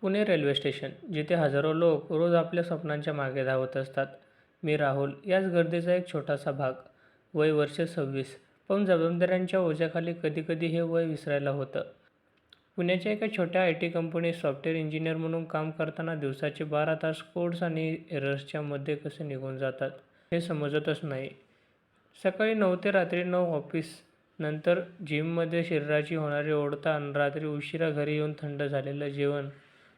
Pune railway station, जिथे हजारो लोक रोज आपल्या स्वप्नांच्या मागे धावत असतात. मी राहुल, याच गर्दीचा एक छोटासा भाग. वय वर्ष 26, पण जबाबदाऱ्यांच्या ओझ्याखाली कधीकधी हे वय विसरायला होतं. पुण्याच्या एका छोट्या IT कंपनीत सॉफ्टवेअर इंजिनियर म्हणून काम करताना दिवसाचे 12 तास कोड्स आणि एरर्सच्या मध्ये कसे निघून जातात हे समजतच नाही. सकाळी 9 ते रात्री 9 ऑफिस, नंतर जिममध्ये शरीराची होणारी ओढताण, रात्री उशिरा घरी येऊन थंड झालेलं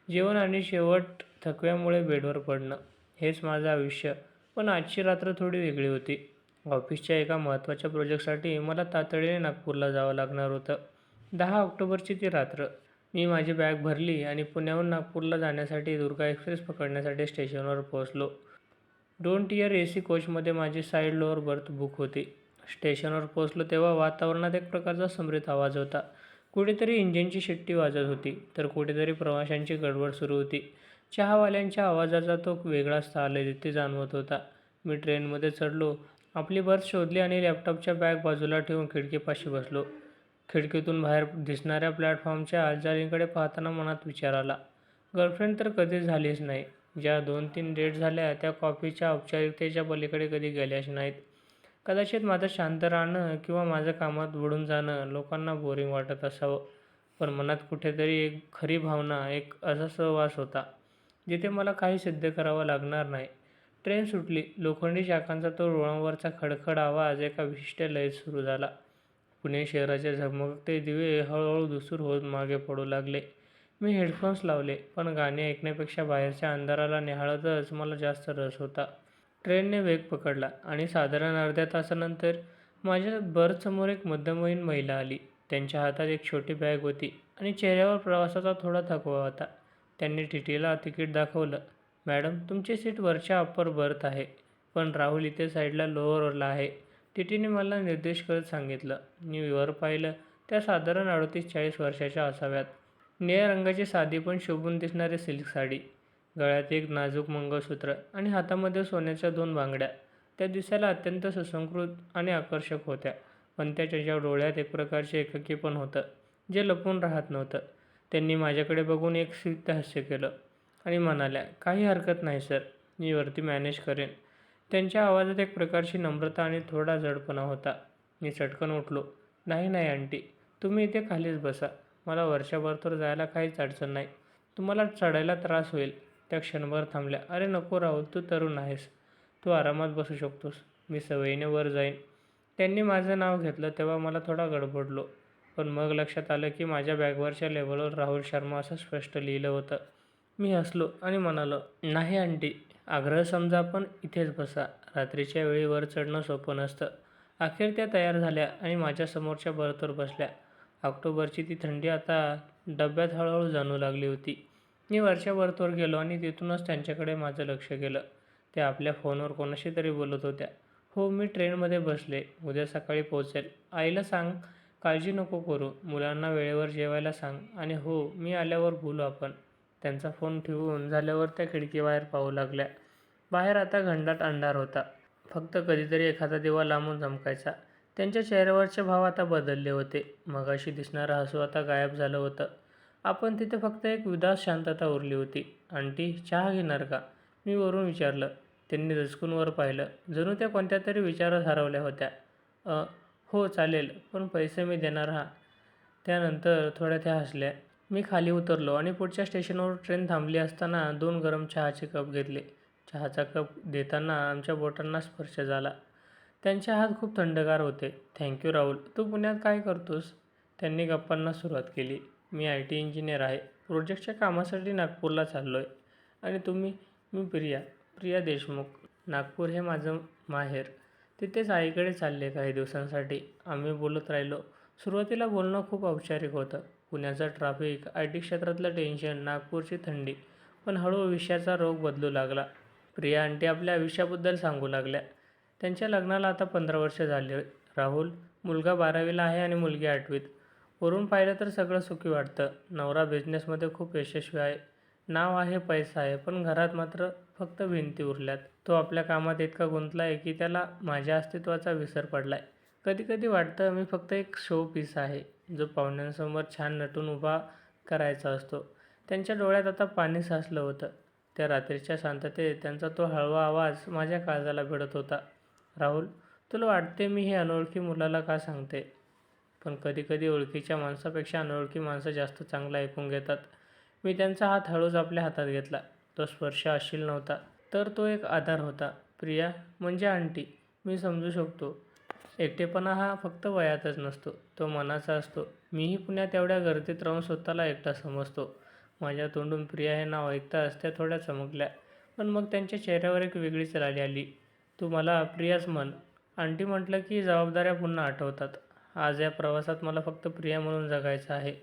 जेवण आणि शेवट थकव्यामुळे बेडवर पडणं. हेच माझं आयुष्य. पण आजची रात्र थोडी वेगळी होती. ऑफिसच्या एका महत्त्वाच्या प्रोजेक्टसाठी मला तातडीने नागपूरला जावं लागणार होतं. 10 ऑक्टोबरची ती रात्र. मी माझी बॅग भरली आणि पुण्याहून नागपूरला जाण्यासाठी दुर्गा एक्सप्रेस पकडण्यासाठी स्टेशनवर पोहोचलो. 2 टियर AC कोचमध्ये माझी साईड लोअर बर्थ बुक होती. स्टेशनवर पोहोचलो तेव्हा वातावरणात एक प्रकारचा समृद्ध आवाज होता. कुठेतरी इंजिनची शिट्टी वाजत होती, तर कुठेतरी प्रवाशांची गडबड सुरू होती. चहावाल्यांच्या आवाजाचा तो वेगळाच ताल तिथे जाणवत होता. मी ट्रेनमध्ये चढलो, आपली बर्थ शोधली आणि लॅपटॉपच्या बॅग बाजूला ठेवून खिडकीपाशी बसलो. खिडकीतून बाहेर दिसणाऱ्या प्लॅटफॉर्मच्या हालचालींकडे पाहताना मनात विचार आला, गर्लफ्रेंड तर कधीच झालीच नाही. ज्या 2-3 डेट झाल्या त्या कॉफीच्या औपचारिकतेच्या पलीकडे कधी गेल्याच नाहीत. कदाचित माझं शांत राहणं किंवा माझं कामात बुडून जाणं लोकांना बोरिंग वाटत असावं, पण मनात कुठेतरी एक खरी भावना, एक असा सहवास होता, जिथे मला काही सिद्ध करावं लागणार नाही. ट्रेन सुटली. लोखंडी चाकांचा तो रुळांवरचा खडखड आवाज एका विशिष्ट लयीत सुरू झाला. पुणे शहराचे झगमगते दिवे हळूहळू धूसर होत मागे पडू लागले. मी हेडफोन्स लावले, पण गाणी ऐकण्यापेक्षा बाहेरच्या अंधाराला निहाळतच मला जास्त रस होता. ट्रेनने वेग पकडला आणि साधारण अर्ध्या तासानंतर माझ्या बर्थसमोर एक मध्यमवयीन महिला आली. त्यांच्या हातात एक छोटी बॅग होती आणि चेहऱ्यावर प्रवासाचा थोडा थकवा होता. त्यांनी TTला तिकीट दाखवलं. मॅडम, तुमची सीट वरच्या अप्पर बर्थ आहे, पण राहुल इथे साईडला लोअरला आहे, TTने मला निर्देश करत सांगितलं. मी वर पाहिलं. त्या साधारण 38-40 वर्षाच्या असाव्यात. निळ्या रंगाची साधी पण शोभून दिसणारी सिल्क साडी, गळ्यात एक नाजूक मंगळसूत्र आणि हातामध्ये सोन्याच्या 2 बांगड्या. त्या दिसायला अत्यंत सुसंस्कृत आणि आकर्षक होत्या, पण त्यांच्या डोळ्यात एक प्रकारचे एकाकीपण होतं, जे लपून राहत नव्हतं. त्यांनी माझ्याकडे बघून एक स्मित हास्य केलं आणि म्हणाल्या, काही हरकत नाही सर, मी वरती मॅनेज करेन. त्यांच्या आवाजात एक प्रकारची नम्रता आणि थोडा जडपणा होता. मी चटकन उठलो. नाही नाही आंटी, तुम्ही इथे खालीच बसा. मला वरच्या बर्थवर जायला काहीच अडचण नाही. तुम्हाला चढायला त्रास होईल. त्या क्षणभर थांबल्या. अरे नको राहुल, तू तरुण आहेस, तू आरामात बसू शकतोस, मी सवयीने वर जाईन. त्यांनी माझं नाव घेतलं तेव्हा मला थोडा गडबडलो, पण मग लक्षात आलं की माझ्या बॅगवरच्या लेबलवर राहुल शर्मा असं स्पष्ट लिहिलं होतं. मी हसलो आणि म्हणालो, नाही आंटी, आग्रह समजा, पण इथेच बसा. रात्रीच्या वेळी वर चढणं सोपं नसतं. अखेर त्या तयार झाल्या आणि माझ्या समोरच्या बर्थवर बसल्या. ऑक्टोबरची ती थंडी आता डब्यात हळूहळू जाणवू लागली होती. मी वरच्या बर्थवर गेलो आणि तिथूनच त्यांच्याकडे माझं लक्ष गेलं. त्या आपल्या फोनवर कोणाशी तरी बोलत होत्या. हो, मी ट्रेनमध्ये बसले, उद्या सकाळी पोहोचेल. आईला सांग, काळजी नको करू, मुलांना वेळेवर जेवायला सांग, आणि हो, मी आल्यावर बोलू आपण. त्यांचा फोन ठेवून झाल्यावर त्या खिडकीबाहेर पाहू लागल्या. बाहेर आता घनदाट अंधार होता. फक्त कधीतरी एखादा दिवा लांबून चमकायचा. त्यांच्या चेहऱ्यावरचे भाव आता बदलले होते. मगाशी दिसणारं हसू आता गायब झालं होतं. आपण तिथे फक्त एक उदास शांतता उरली होती. आंटी, चहा घेणार का? मी वरून विचारलं. त्यांनी दचकून वर पाहिलं, जणू त्या कोणत्या तरी विचारात हरवल्या होत्या. हो चालेल, पण पैसे मी देणार हा. त्यानंतर थोड्या त्या हसल्या. मी खाली उतरलो आणि पुढच्या स्टेशनवर ट्रेन थांबली असताना 2 गरम चहाचे कप घेतले. चहाचा कप देताना आमच्या बोटांना स्पर्श झाला. त्यांचे हात खूप थंडगार होते. थँक्यू राहुल, तू पुण्यात काय करतोस? त्यांनी गप्पांना सुरुवात केली. मी IT इंजिनियर आहे, प्रोजेक्टच्या कामासाठी नागपूरला चाललो आहे. आणि तुम्ही? मी प्रिया देशमुख. नागपूर हे माझं माहेर. तिथेच आईकडे चालले काही दिवसांसाठी. आम्ही बोलत राहिलो. सुरुवातीला बोलणं खूप औपचारिक होतं. पुण्याचं ट्रॅफिक, IT क्षेत्रातलं टेन्शन, नागपूरची थंडी. पण हळूहळू विषयाचा रोग बदलू लागला. प्रिया आंटी आपल्या आयुष्याबद्दल सांगू लागल्या. त्यांच्या लग्नाला आता 15 वर्ष झाले. राहुल, मुलगा 12वीला आहे आणि मुलगी 8वीत. वरून पाहिलं तर सगळं सुखी वाटतं. नवरा बिझनेसमध्ये खूप यशस्वी आहे, नाव आहे, पैसा आहे, पण घरात मात्र फक्त भिंती उरल्यात. तो आपल्या कामात इतका गुंतला आहे की त्याला माझ्या अस्तित्वाचा विसर पडलाय. कधीकधी वाटतं मी फक्त एक शो पीस आहे, जो पाहुण्यांसमोर छान नटून उभा करायचा असतो. त्यांच्या डोळ्यात आता पाणी साचलं होतं. त्या रात्रीच्या शांततेत त्यांचा तो हळवा आवाज माझ्या काळजाला भिडत होता. राहुल, तुला वाटते मी हे अनोळखी मुलाला का सांगते? पण कधीकधी ओळखीच्या माणसापेक्षा अनोळखी माणसं जास्त चांगलं ऐकून घेतात. मी त्यांचा हात हळूच आपल्या हातात घेतला. तो स्पर्श अश्लील नव्हता, तर तो एक आधार होता. प्रिया म्हणजे आंटी, मी समजू शकतो. एकटेपणा हा फक्त वयातच नसतो, तो मनाचा असतो. मीही पुण्यात एवढ्या गर्दीत राहून स्वतःला एकटा समजतो. माझ्या तोंडून प्रिया हे नाव ऐकताच त्या थोड्या चमकल्या, पण मग त्यांच्या चेहऱ्यावर एक वेगळीच लाली आली. तू मला प्रियाच म्हण. आंटी म्हटलं की जबाबदाऱ्या पुन्हा आठवतात. आज या प्रवासात मला फक्त प्रिया म्हणून जगायचं आहे.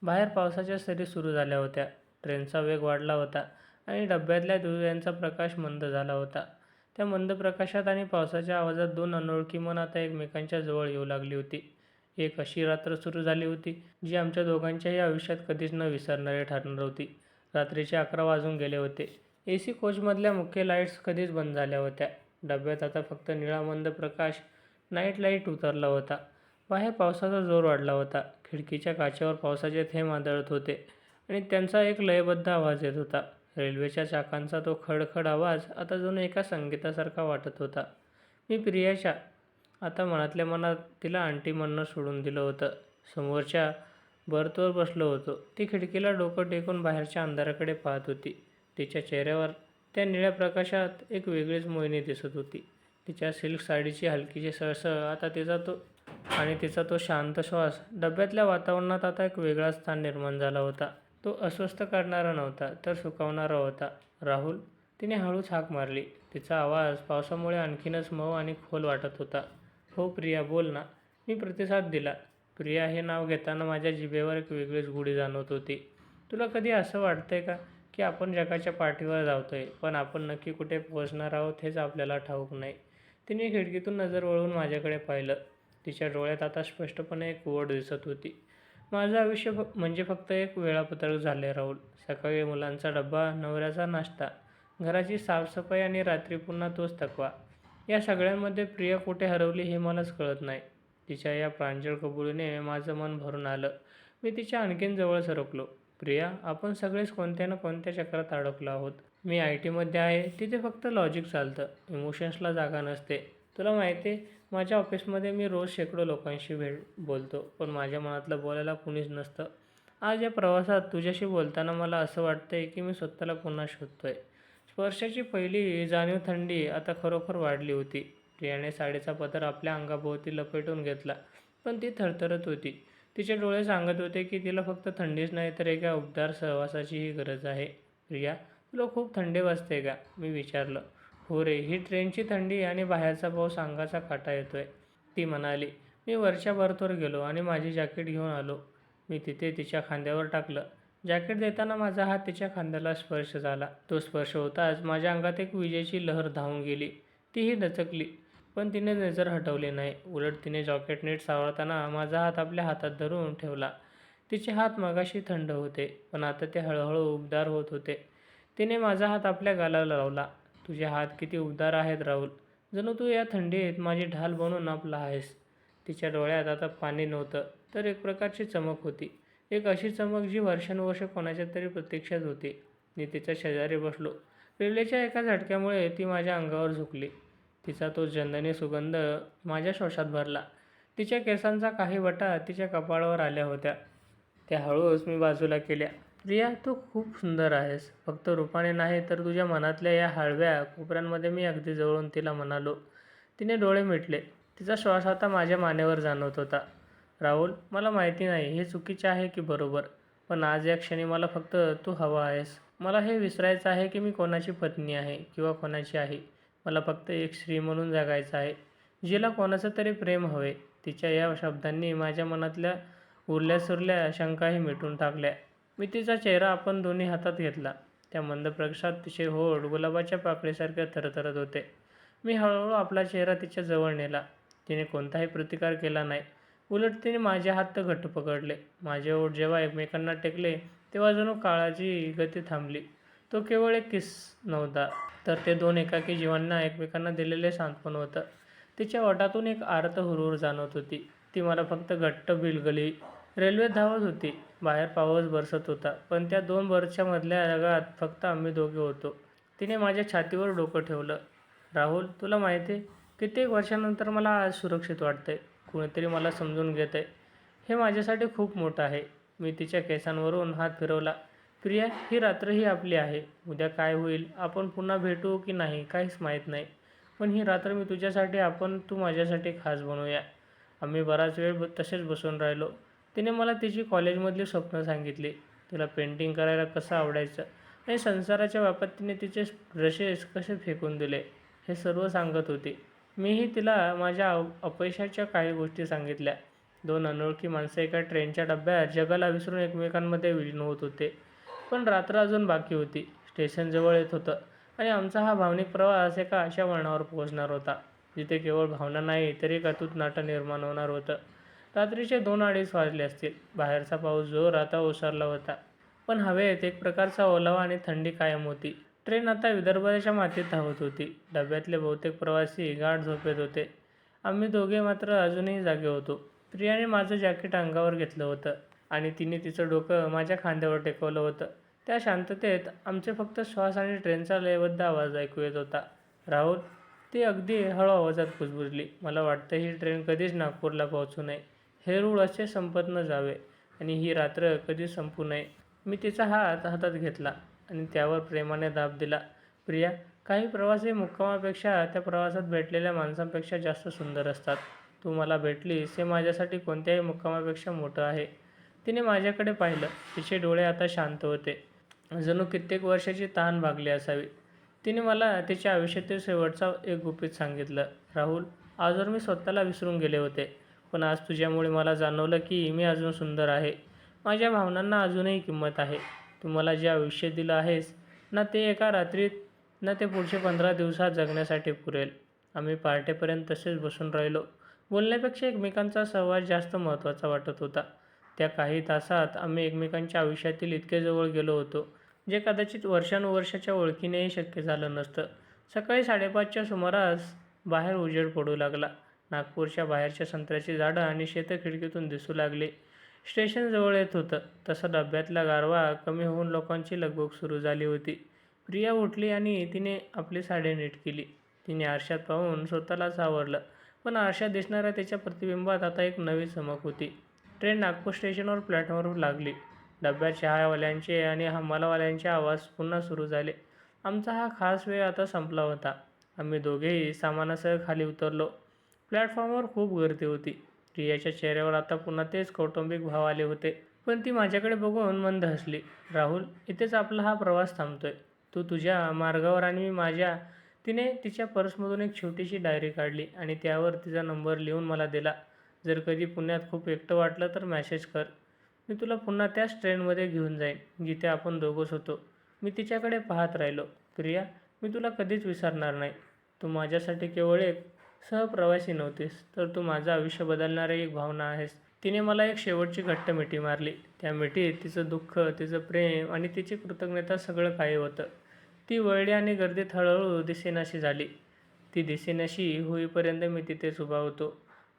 बाहेर पावसाच्या सरी सुरू झाल्या होत्या. ट्रेनचा वेग वाढला होता आणि डब्यातल्या दिव्यांचा प्रकाश मंद झाला होता. त्या मंद प्रकाशात आणि पावसाच्या आवाजात दोन अनोळखी मन आता एकमेकांच्या जवळ येऊ लागली होती. एक अशी रात्र सुरू झाली होती जी आमच्या दोघांच्याही आयुष्यात कधीच न विसरणारी ठरणार होती. रात्रीचे 11 वाजून गेले होते. AC कोचमधल्या मुख्य लाईट्स कधीच बंद झाल्या होत्या. डब्यात आता फक्त निळा मंद प्रकाश, नाईट लाईट उतरला होता. बाहेर पावसाचा जोर वाढला होता. खिडकीच्या काचेवर पावसाचे थेंब आदळत होते आणि त्यांचा एक लयबद्ध आवाज येत होता. रेल्वेच्या चाकांचा तो खडखड आवाज आता जणू एका संगीतासारखा वाटत होता. मी प्रियाच्या आता मनातल्या मनात तिला आंटी म्हणणं सोडून दिलं होतं. समोरच्या बर्थवर बसलो होतो. ती खिडकीला डोकं टेकून बाहेरच्या अंधाराकडे पाहत होती. तिच्या चेहऱ्यावर त्या निळ्या प्रकाशात एक वेगळीच मोहिनी दिसत होती. तिच्या सिल्क साडीची हलकीची सळसळ आता तिचा तो शांत श्वास. डब्यातल्या वातावरणात आता एक वेगळा स्थान निर्माण झाला होता. तो अस्वस्थ करणारा नव्हता, तर सुखावणारा होता. राहुल, तिने हळूच हाक मारली. तिचा आवाज पावसामुळे आणखीनच मऊ आणि खोल वाटत होता. हो प्रिया, बोल ना. मी प्रतिसाद दिला. प्रिया हे नाव घेताना माझ्या जिभेवर एक वेगळीच गोडी जाणवत होती. तुला कधी असं वाटतंय का की आपण जगाच्या पाठीवर धावतोय, पण आपण नक्की कुठे पोहोचणार आहोत हेच आपल्याला ठाऊक नाही? तिने खिडकीतून नजर वळवून माझ्याकडे पाहिलं. तिच्या डोळ्यात आता स्पष्टपणे एक ओढ दिसत होती. माझं आयुष्य म्हणजे फक्त एक वेळापत्रक झाले राहुल. सकाळी मुलांचा डब्बा, नवऱ्याचा नाश्ता, घराची साफसफाई आणि रात्री पुन्हा तोच थकवा. या सगळ्यांमध्ये प्रिया कुठे हरवली हे मलाच कळत नाही. तिच्या या प्रांजळ कबुलीने माझं मन भरून आलं. मी तिच्या आणखीन जवळ सरकलो. प्रिया, आपण सगळेच कोणत्या ना कोणत्या चक्रात अडकलो आहोत. मी IT मध्ये आहे, तिथे फक्त लॉजिक चालतं, इमोशन्सला जागा नसते. तुला माहिती आहे, माझ्या ऑफिसमध्ये मी रोज शेकडो लोकांशी बोलतो, पण माझ्या मनातलं बोलायला कुणीच नसतं. आज या प्रवासात तुझ्याशी बोलताना मला असं वाटतंय की मी स्वतःला पुन्हा शोधतोय. स्पर्शाची पहिली जाणीव थंडी आता खरोखर वाढली होती. प्रियाने साडीचा पदर आपल्या अंगाभोवती लपेटून घेतला, पण ती थरथरत होती. तिचे डोळे सांगत होते की तिला फक्त थंडीच नाही तर एका उबदार सहवासाचीही गरज आहे. प्रिया, तुला खूप थंडी वाजते का? मी विचारलं. हो रे, ही ट्रेनची थंडी आणि बाहेरचा पाऊस अंगाचा काटा येतोय, ती म्हणाली. मी वरच्या बर्थवर गेलो आणि माझी जॅकेट घेऊन आलो. मी तिथे तिच्या खांद्यावर टाकलं. जॅकेट देताना माझा हात तिच्या खांद्याला स्पर्श झाला. तो स्पर्श होताच माझ्या अंगात एक विजेची लहर धावून गेली. तीही दचकली, पण तिने नजर हटवली नाही. उलट तिने जॅकेट नीट सावरताना माझा हात आपल्या हातात धरून ठेवला. तिचे हात मगाशी थंड होते, पण आता ते हळूहळू उबदार होत होते. तिने माझा हात आपल्या गालाला लावला. तुझे हात किती उबदार आहेत राहुल. जणू तू या थंडीत माझी ढाल बनून आपला आहेस. तिच्या डोळ्यात आता पाणी नव्हतं, तर एक प्रकारची चमक होती. एक अशी चमक जी वर्षानुवर्ष कोणाच्या तरी प्रतीक्षेत होती. मी तिच्या शेजारी बसलो. रेल्वेच्या एका झटक्यामुळे ती माझ्या अंगावर झुकली. तिचा तो चंदनी सुगंध माझ्या श्वासात भरला. तिच्या केसांचा काही वटा तिच्या कपाळावर आल्या होत्या. त्या हळूच मी बाजूला केल्या. प्रिया, तू खूप सुंदर आहेस. फक्त रूपाने नाही, तर तुझ्या मनातल्या या हळव्या कोपऱ्यांमध्ये, मी अगदी जवळून तिला म्हणालो. तिने डोळे मिटले. तिचा श्वास आता माझ्या मानेवर जाणवत होता. राहुल, मला माहिती नाही हे चुकीचे आहे की बरोबर, पण आज या क्षणी मला फक्त तू हवा आहेस. मला हे विसरायचं आहे की मी कोणाची पत्नी आहे किंवा कोणाची आहे. मला फक्त एक स्त्री म्हणून जगायचं आहे, जिला कोणाचं तरी प्रेम हवे. तिच्या या शब्दांनी माझ्या मनातल्या उरल्यासुरल्या शंकाही मिटून टाकल्या. मी तिचा चेहरा आपण दोन्ही हातात घेतला. त्या मंद प्रकाशात तिचे होठ गुलाबाच्या पाकळीसारखे थरथरत होते. मी हळूहळू आपला चेहरा तिच्या जवळ नेला. तिने कोणताही प्रतिकार केला नाही. उलट तिने माझे हात घट्ट पकडले. माझे ओठ जेव्हा एकमेकांना टेकले, तेव्हा जणू काळाची गती थांबली. तो केवळ एक किस नव्हता, तर ते दोन एकाकी जीवांना एकमेकांना दिलेले सांत्वन होतं. तिच्या ओठातून एक आर्त हुरहुर जाणवत होती. ती मला फक्त घट्ट बिलगली. रेल्वे धावत होती. बाहेर पाऊस बरसत होता. पण त्या 2 बसच्या मधल्या जगात फक्त आम्ही दोघे होतो. तिने माझ्या छातीवर डोकं ठेवलं. राहुल, तुला माहिती आहे, कित्येक वर्षांनंतर मला आज सुरक्षित वाटतंय. कुणीतरी मला समजून घेतंय. हे माझ्यासाठी खूप मोठं आहे. मी तिच्या केसांवरून हात फिरवला. प्रिया, ही रात्र ही आपली आहे. उद्या काय होईल, आपण पुन्हा भेटू की नाही काहीच माहीत नाही. पण ही रात्र मी तुझ्यासाठी, आपण तू माझ्यासाठी खास बनवूया. आम्ही बराच वेळ तसेच बसून राहिलो. तिने मला तिची कॉलेजमधली स्वप्नं सांगितली. तिला पेंटिंग करायला कसं आवडायचं आणि संसाराच्या व्यापात तिने तिचे ब्रशेस कसे फेकून दिले, हे सर्व सांगत होती. मीही तिला माझ्या अपयशाच्या काही गोष्टी सांगितल्या. 2 अनोळखी माणसं एका ट्रेनच्या डब्यात जगाला विसरून एकमेकांमध्ये विलीन होत होते. पण रात्र अजून बाकी होती. स्टेशन जवळ येत होतं आणि आमचा हा भावनिक प्रवास एका अशा वळणावर पोहोचणार होता, जिथे केवळ भावना नाही तर एक अतूट नाटं निर्माण होणार होतं. रात्रीचे 2-2:30 वाजले असतील. बाहेरचा पाऊस जोरात ओसरला होता. पण हवेत एक प्रकारचा ओलावा आणि थंडी कायम होती. ट्रेन आता विदर्भाच्या मातीत धावत होती. डब्यातले बहुतेक प्रवासी गाढ झोपेत होते. आम्ही दोघे मात्र अजूनही जागे होतो. प्रियाने माझं जॅकेट अंगावर घेतलं होतं आणि तिने तिचं डोकं माझ्या खांद्यावर टेकवलं होतं. त्या शांततेत आमचे फक्त श्वास आणि ट्रेनचा लयबद्ध आवाज ऐकू येत होता. राहुल, ती अगदी हळू आवाजात कुजबुजली. मला वाटतं ही ट्रेन कधीच नागपूरला पोहोचू नये. हे रूळ असे संपत न जावे आणि ही रात्र कधी संपू नये. मी तिचा हात हातात घेतला आणि त्यावर प्रेमाने दाब दिला. प्रिया, काही प्रवास हे मुक्कामापेक्षा त्या प्रवासात भेटलेल्या माणसांपेक्षा जास्त सुंदर असतात. तू मला भेटलीस हे माझ्यासाठी कोणत्याही मुक्कामापेक्षा मोठं आहे. तिने माझ्याकडे पाहिलं. तिचे डोळे आता शांत होते, जणू कित्येक वर्षाची तहान भागली असावी. तिने मला तिच्या आयुष्यातील शेवटचा एक गुपित सांगितलं. राहुल, आजवर मी स्वतःला विसरून गेले होते. पण आज तुझ्यामुळे मला जाणवलं की मी अजून सुंदर आहे. माझ्या भावनांना अजूनही किंमत आहे. तू मला जे आयुष्य दिलं आहेस ना, ते एका रात्रीत ना ते पुढचे 15 दिवसात जगण्यासाठी पुरेल. आम्ही पहाटेपर्यंत तसेच बसून राहिलो. बोलण्यापेक्षा एकमेकांचा सहवास जास्त महत्त्वाचा वाटत होता. त्या काही तासात आम्ही एकमेकांच्या आयुष्यातील इतके जवळ गेलो होतो, जे कदाचित वर्षानुवर्षाच्या ओळखीनेही शक्य झालं नसतं. सकाळी 5:30च्या सुमारास बाहेर उजेड पडू लागला. नागपूरच्या बाहेरच्या संत्र्याची झाडं आणि शेतं खिडकीतून दिसू लागली. स्टेशन जवळ येत होतं तसं डब्यातला गारवा कमी होऊन लोकांची लगबग सुरू झाली होती. प्रिया उठली आणि तिने आपली साडी नीट केली. तिने आरशात पाहून स्वतःलाच आवरलं. पण आरशात दिसणाऱ्या तिच्या प्रतिबिंबात आता एक नवी चमक होती. ट्रेन नागपूर स्टेशनवर प्लॅटफॉर्मवर लागली. डब्यात चहावाल्यांचे आणि हमालवाल्यांचे आवाज पुन्हा सुरू झाले. आमचा हा खास वेळ आता संपला होता. आम्ही दोघेही सामानासह खाली उतरलो. प्लॅटफॉर्मवर खूप गर्दी होती. प्रियाच्या चेहऱ्यावर आता पुन्हा तेच कौटुंबिक भाव आले होते. पण ती माझ्याकडे बघून मंद हसली. राहुल, इथेच आपला हा प्रवास थांबतोय. तू तुझ्या मार्गावर आणि मी माझ्या. तिने तिच्या पर्समधून एक छोटीशी डायरी काढली आणि त्यावर तिचा नंबर लिहून मला दिला. जर कधी पुण्यात खूप एकटं वाटलं तर मेसेज कर. मी तुला पुन्हा त्याच ट्रेनमध्ये घेऊन जाईन जिथे आपण दोघंच होतो. मी तिच्याकडे पाहत राहिलो. प्रिया, मी तुला कधीच विसरणार नाही. तू माझ्यासाठी केवळ एक सहप्रवासी नव्हतीस, तर तू माझं आयुष्य बदलणारी एक भावना आहेस. तिने मला एक शेवटची घट्ट मिठी मारली. त्या मिठीत तिचं दुःख, तिचं प्रेम आणि तिची कृतज्ञता सगळं काही होतं. ती वळली आणि गर्दीत हळूहळू दिसेनाशी झाली. ती दिसेनाशी होईपर्यंत मी तिथेच उभा होतो.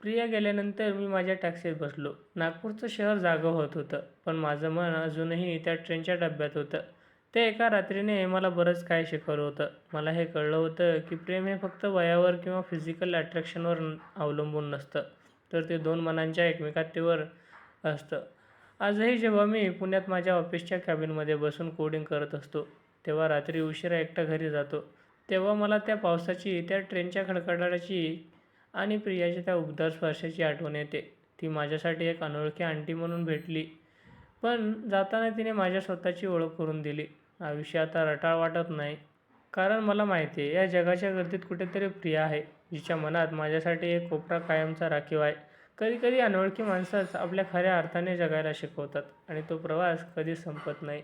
प्रिया गेल्यानंतर मी माझ्या टॅक्सीत बसलो. नागपूरचं शहर जागं होत होतं, पण माझं मन अजूनही त्या ट्रेनच्या डब्यात होतं. त्या एका रात्रीने मला बरंच काय शिकवलं होतं. मला हे कळलं होतं की प्रेम हे फक्त वयावर किंवा फिजिकल अट्रॅक्शनवर अवलंबून नसतं, तर ते 2 मनांच्या एकमेकांवर असतं. आजही जेव्हा मी पुण्यात माझ्या ऑफिसच्या कॅबिनमध्ये बसून कोडिंग करत असतो, तेव्हा रात्री उशिरा एकटा घरी जातो, तेव्हा मला त्या पावसाची, त्या ट्रेनच्या खडखडाटाची आणि प्रियाच्या त्या उबदार स्पर्शाची आठवण येते. ती माझ्यासाठी एक अनोळखी आंटी म्हणून भेटली, पण जाताना तिने माझ्या स्वतःची ओळख करून दिली. आयुष्य आता रटाळ वाटत नाही, कारण मला माहिती आहे या जगाच्या गर्दीत कुठेतरी प्रिया आहे, जिच्या मनात माझ्यासाठी एक कोपरा कायमचा राखीव आहे. कधीकधी अनोळखी माणसंच आपल्या खऱ्या अर्थाने जगायला शिकवतात आणि तो प्रवास कधीच संपत नाही.